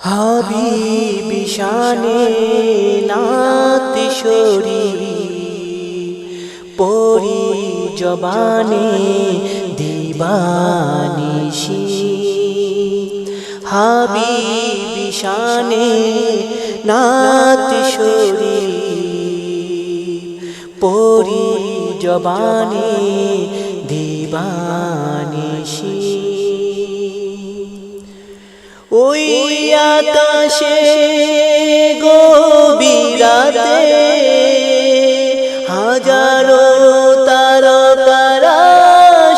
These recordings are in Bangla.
হাবিবি শানে নাত শরীর পরি জবানে দিবানিশি। হাবিবি শানে নাত শরীর পরি জবানে দিবানিশি। ওই আকাশে গভীরাতে হাজারো তারকারা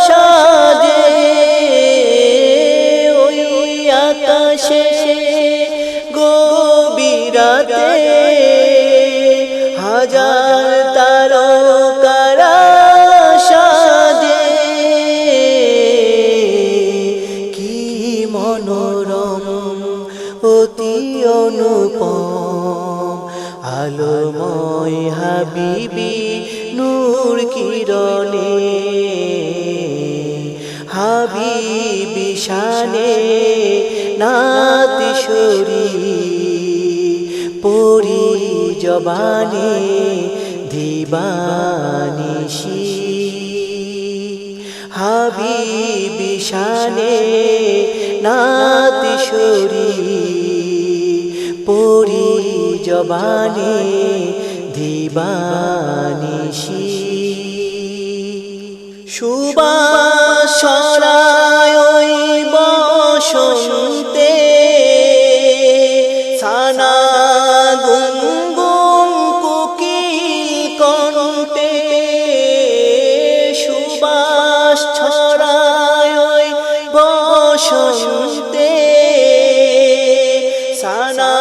সাজে। ওই আকাশে গভীরাতে হাজার তারকারা সাজে। কি মনোরম অতি অনুপম আলোময় হাবিবি নূর কিরণে। হাবিবি শানে নাত শরীর পরি জবানে দিবানিশি। হাবিবি শানে নাত শরীর পরি জবানে দিবানিশি। সুবাস ছড়ায় ওই বসন্তে সানা গুনগুন কোকিল কণ্ঠে। সুবাস ছড়ায় ওই বসন্তে সানা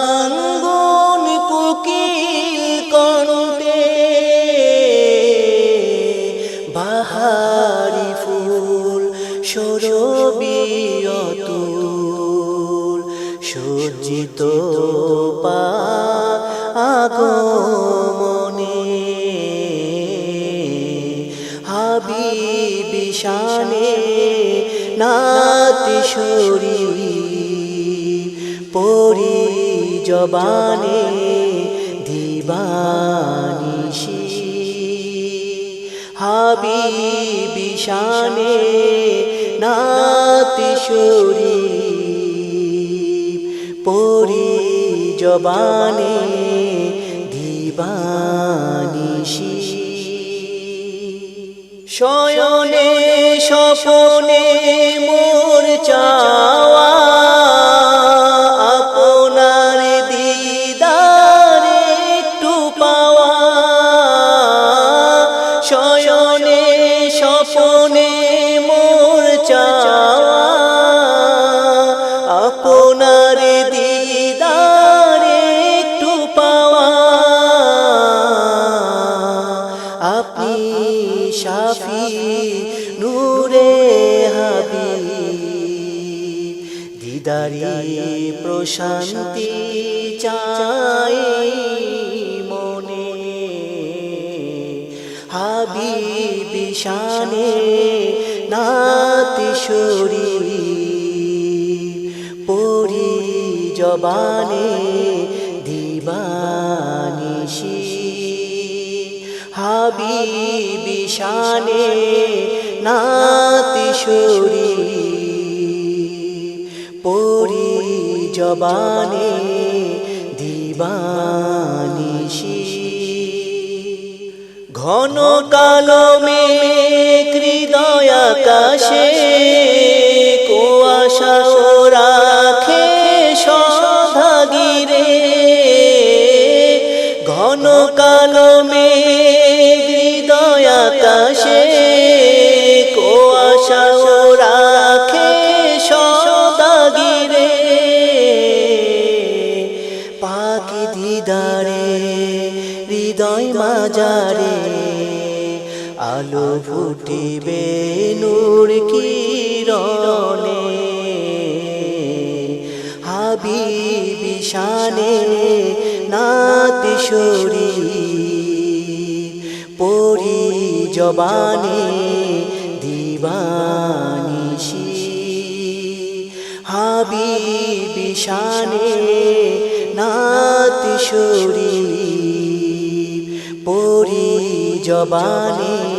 গুনগুন কোকিল কণ্ঠে। বাহারি ফুল শরবীয় তুল সজ্জিত পাক আগমনে। হাবিবি শানে নাত শরীর পরি জবানে দিবানিশি। হাবিবি শানে নাত শরীর পরি জবানে দিবানিশি। শয়নে স্বপনে মোর চাওয়া আপনার দিদার একটু পাওয়া। শয়নে স্বপনে মোর চাওয়া আপনার দিদার একটু পাওয়া। আপনি শাফি নূরে হাবিব দিদারি প্রশান্তি চাই মনে। হাবিবি শানে নাত শরীর পরি জবানে দিবানিশি। হাবিবি শানে নাত শরীর পরি জবানে দিবানিশি। ঘন কালো মেঘ হৃদয় আকাশে কুয়াশা রাখে সধা ঘিরে। ঘন কালো মেঘ হৃদয় আকাশে কুয়াশা রাখে সদা ঘিরে। পাখি দিদারে হৃদয় মাজারে আলো ফুটিবে নূর কিরণে। হাবিবি শানে নাত শরীর পরি জবানে দিবানিশি। হাবিবি শানে নাত শরীফ পড়ি জবানে